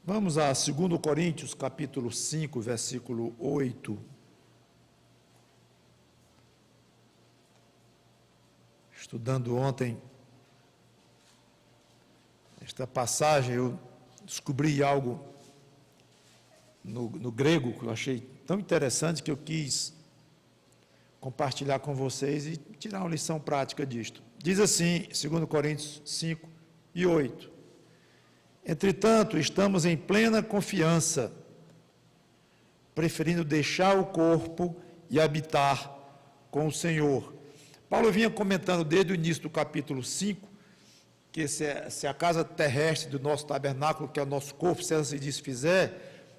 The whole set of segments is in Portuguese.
Vamos a 2 Coríntios, capítulo 5, versículo 8. Estudando ontem esta passagem, eu descobri algo no grego que eu achei tão interessante que eu quis compartilhar com vocês e tirar uma lição prática disto. Diz assim, 2 Coríntios 5 e 8. Entretanto, estamos em plena confiança, preferindo deixar o corpo e habitar com o Senhor. Paulo vinha comentando desde o início do capítulo 5, que se a casa terrestre do nosso tabernáculo, que é o nosso corpo, se ela se desfizer,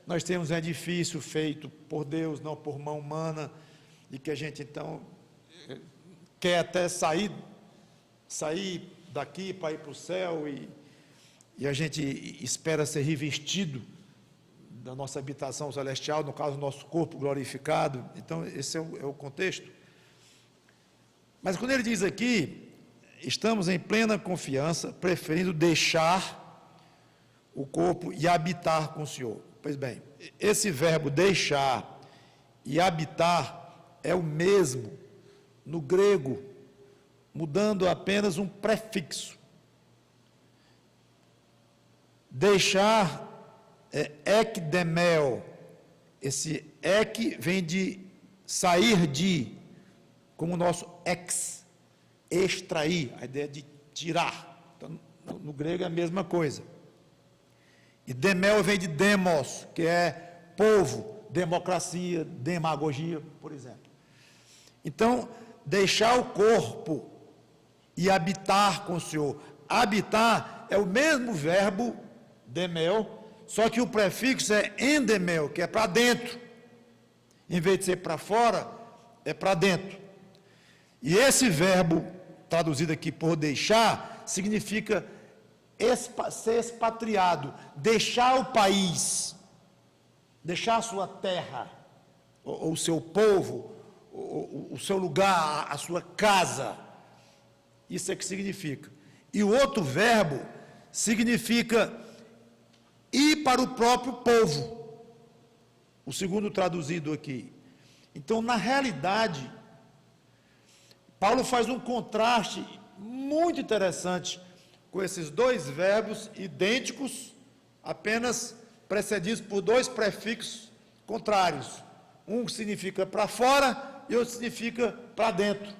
nós temos um edifício feito por Deus, não por mão humana, e que a gente então quer até sair daqui para ir para o céu, e a gente espera ser revestido da nossa habitação celestial, no caso, o nosso corpo glorificado. Então, esse é o contexto. Mas quando ele diz aqui, estamos em plena confiança, preferindo deixar o corpo e habitar com o Senhor. Pois bem, esse verbo deixar e habitar é o mesmo no grego, mudando apenas um prefixo. Deixar é ekdemel. Esse ek vem de sair de, como o nosso extrair, a ideia de tirar. Então, no grego é a mesma coisa. E demel vem de demos, que é povo, democracia, demagogia, por exemplo. Então, deixar o corpo e habitar com o Senhor. Habitar é o mesmo verbo, demel, só que o prefixo é endemel, que é para dentro. Em vez de ser para fora, é para dentro. E esse verbo, traduzido aqui por deixar, significa ser expatriado, deixar o país, deixar a sua terra, ou o seu povo, o seu lugar, a sua casa. Isso é que significa. E o outro verbo significa ir para o próprio povo, o segundo traduzido aqui. Então, na realidade, Paulo faz um contraste muito interessante com esses dois verbos idênticos, apenas precedidos por dois prefixos contrários. Um significa para fora e outro significa para dentro.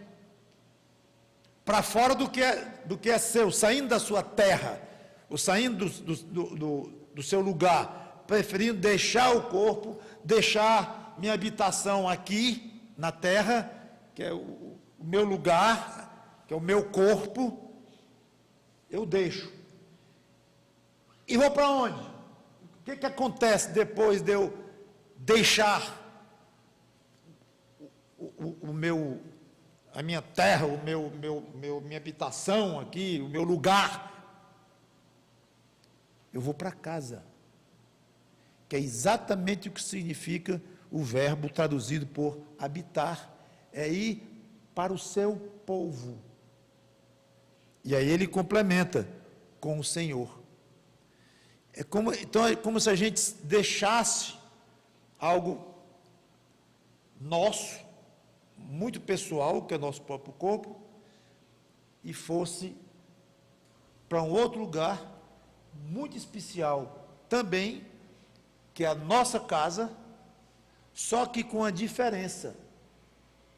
Para fora do que é seu, saindo da sua terra, ou saindo do seu lugar, preferindo deixar o corpo, deixar minha habitação aqui na terra, que é o meu lugar, que é o meu corpo, eu deixo. E vou para onde? O que acontece depois de eu deixar a minha terra, minha habitação aqui, o meu lugar? Eu vou para casa, que é exatamente o que significa o verbo traduzido por habitar, é ir para o seu povo. E aí ele complementa com o Senhor. Então é como se a gente deixasse algo nosso, muito pessoal, que é nosso próprio corpo, e fosse para um outro lugar, muito especial também, que é a nossa casa, só que com a diferença,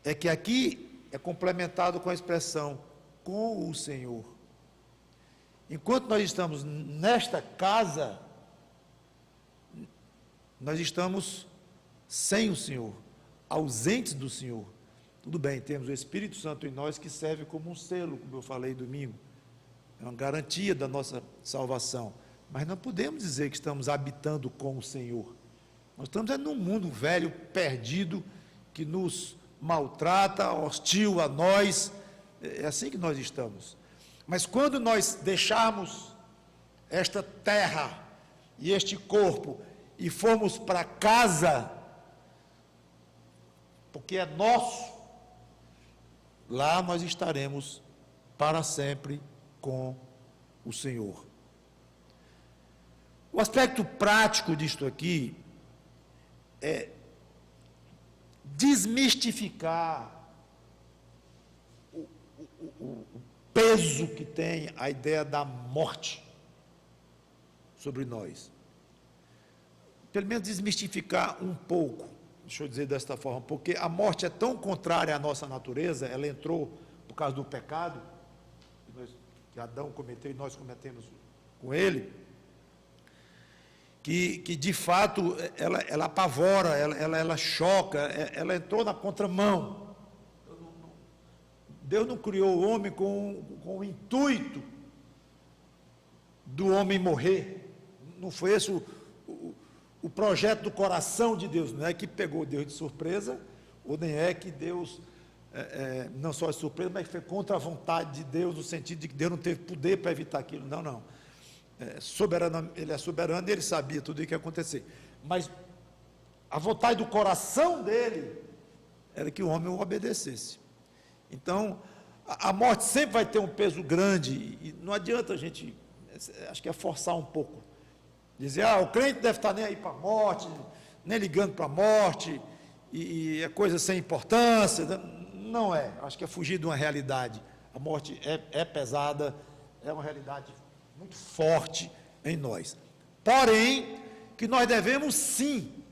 é que aqui é complementado com a expressão, com o Senhor. Enquanto nós estamos nesta casa, nós estamos sem o Senhor, ausentes do Senhor. Tudo bem, temos o Espírito Santo em nós que serve como um selo, como eu falei domingo, é uma garantia da nossa salvação, mas não podemos dizer que estamos habitando com o Senhor. Nós estamos num mundo velho, perdido, que nos maltrata, hostil a nós, é assim que nós estamos. Mas quando nós deixarmos esta terra e este corpo e formos para casa, porque é nosso, lá nós estaremos para sempre com o Senhor. O aspecto prático disto aqui é desmistificar o peso que tem a ideia da morte sobre nós. Pelo menos desmistificar um pouco, deixa eu dizer desta forma, porque a morte é tão contrária à nossa natureza, ela entrou por causa do pecado, que Adão cometeu e nós cometemos com ele, que de fato ela apavora, ela choca, ela entrou na contramão. Deus não criou o homem com o intuito do homem morrer. Não foi esse o projeto do coração de Deus. Não é que pegou Deus de surpresa, ou nem é que Deus, não só de surpresa, mas foi contra a vontade de Deus, no sentido de que Deus não teve poder para evitar aquilo. Não, não. Ele é soberano e ele sabia tudo o que ia acontecer. Mas a vontade do coração dele era que o homem o obedecesse. Então, a morte sempre vai ter um peso grande, e não adianta a gente, acho que é forçar um pouco, dizer, o crente deve estar nem aí para a morte, nem ligando para a morte, e é coisa sem importância. Não é, acho que é fugir de uma realidade. A morte é pesada, é uma realidade muito forte em nós. Porém, que nós devemos sim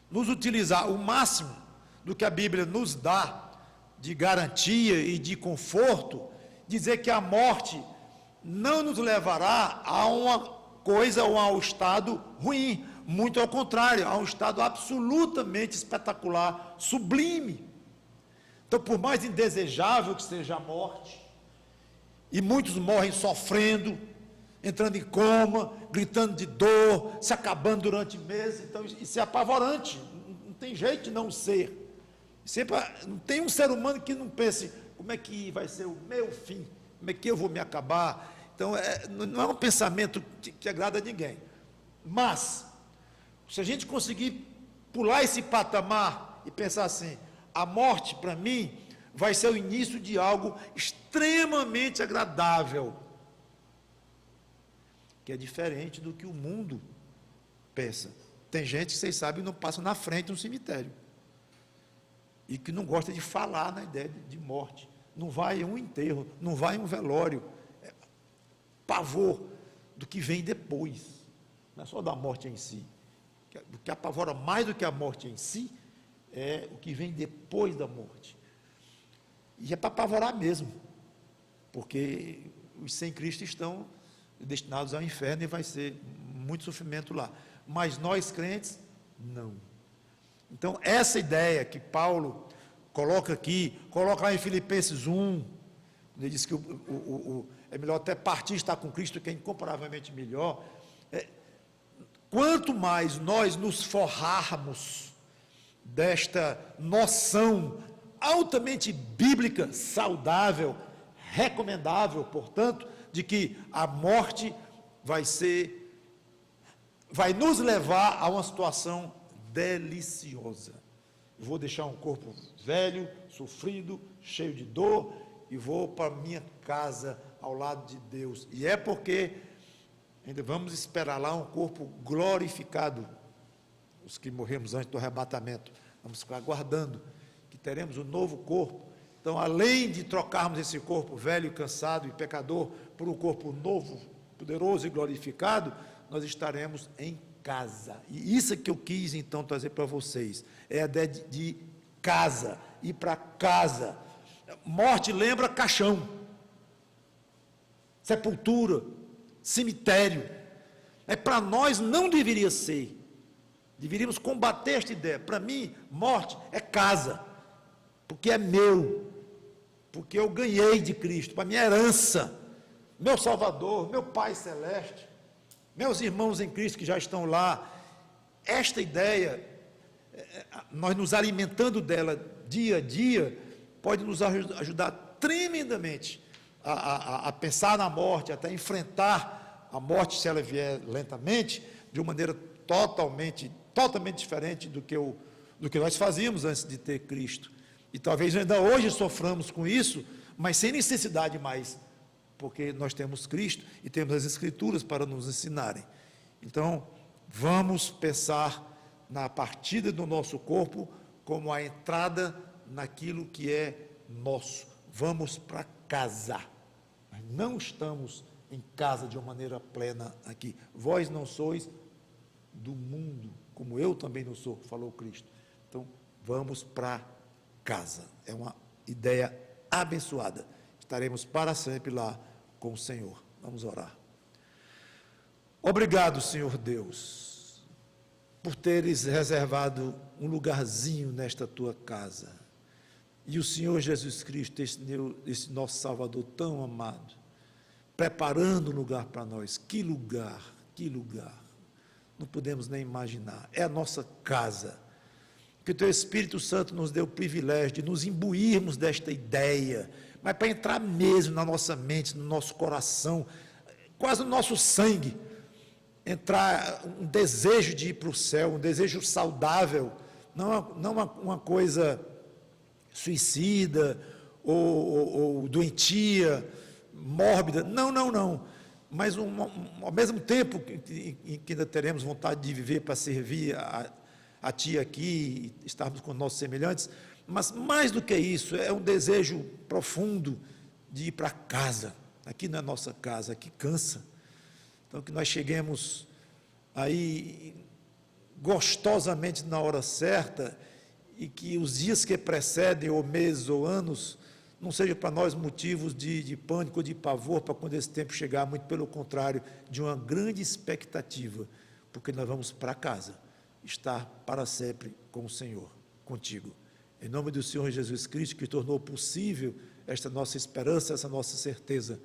nos utilizar o máximo do que a Bíblia nos dá de garantia e de conforto, dizer que a morte não nos levará a uma coisa ou a um estado ruim, muito ao contrário, a um estado absolutamente espetacular, sublime. Então, por mais indesejável que seja a morte, e muitos morrem sofrendo, entrando em coma, gritando de dor, se acabando durante meses, então isso é apavorante, não tem jeito de não ser. Sempre, não tem um ser humano que não pense, como é que vai ser o meu fim, como é que eu vou me acabar. Então, não é um pensamento que agrada a ninguém. Mas, se a gente conseguir pular esse patamar e pensar assim, a morte, para mim, vai ser o início de algo extremamente agradável, que é diferente do que o mundo pensa. Tem gente que, vocês sabem, não passa na frente de um cemitério, e que não gosta de falar na ideia de morte, não vai em um enterro, não vai em um velório, pavor do que vem depois, não é só da morte em si, o que apavora mais do que a morte em si, é o que vem depois da morte, e é para apavorar mesmo, porque os sem Cristo estão destinados ao inferno e vai ser muito sofrimento lá, mas nós crentes, não. Então, essa ideia que Paulo coloca aqui, coloca lá em Filipenses 1, ele diz que é melhor até partir estar com Cristo, que é incomparavelmente melhor. Quanto mais nós nos forrarmos desta noção altamente bíblica, saudável, recomendável, portanto, de que a morte vai nos levar a uma situação deliciosa. Eu vou deixar um corpo velho, sofrido, cheio de dor, e vou para minha casa ao lado de Deus. E é porque ainda vamos esperar lá um corpo glorificado. Os que morremos antes do arrebatamento, vamos ficar aguardando que teremos um novo corpo. Então, além de trocarmos esse corpo velho, cansado e pecador por um corpo novo, poderoso e glorificado, nós estaremos em casa. E isso é que eu quis então trazer para vocês, é a ideia de casa, ir para casa. Morte lembra caixão, sepultura, cemitério. Para nós não deveria ser, deveríamos combater esta ideia. Para mim, morte é casa, porque é meu, porque eu ganhei de Cristo, para minha herança, meu Salvador, meu Pai Celeste, meus irmãos em Cristo que já estão lá. Esta ideia, nós nos alimentando dela dia a dia, pode nos ajudar tremendamente a pensar na morte, até enfrentar a morte, se ela vier lentamente, de uma maneira totalmente diferente do que nós fazíamos antes de ter Cristo. E talvez ainda hoje soframos com isso, mas sem necessidade mais, porque nós temos Cristo e temos as Escrituras para nos ensinarem. Então, vamos pensar na partida do nosso corpo como a entrada naquilo que é nosso. Vamos para casa. Nós não estamos em casa de uma maneira plena aqui. Vós não sois do mundo, como eu também não sou, falou Cristo. Então, vamos para casa. É uma ideia abençoada. Estaremos para sempre lá com o Senhor. Vamos orar. Obrigado, Senhor Deus, por teres reservado um lugarzinho nesta tua casa. E o Senhor Jesus Cristo, esse nosso Salvador tão amado, preparando um lugar para nós. Que lugar, que lugar. Não podemos nem imaginar. É a nossa casa. Que o teu Espírito Santo nos deu o privilégio de nos imbuirmos desta ideia, mas para entrar mesmo na nossa mente, no nosso coração, quase no nosso sangue, entrar um desejo de ir para o céu, um desejo saudável, não uma coisa suicida ou doentia, mórbida, não, mas ao mesmo tempo em que ainda teremos vontade de viver para servir a Ti aqui, estarmos com nossos semelhantes, mas mais do que isso, é um desejo profundo de ir para casa. Aqui não é nossa casa, aqui cansa. Então, que nós cheguemos aí gostosamente na hora certa e que os dias que precedem, ou meses, ou anos, não sejam para nós motivos de pânico ou de pavor para quando esse tempo chegar, muito pelo contrário, de uma grande expectativa, porque nós vamos para casa, estar para sempre com o Senhor, contigo. Em nome do Senhor Jesus Cristo, que tornou possível esta nossa esperança, essa nossa certeza,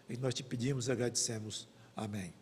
e nós te pedimos e agradecemos. Amém.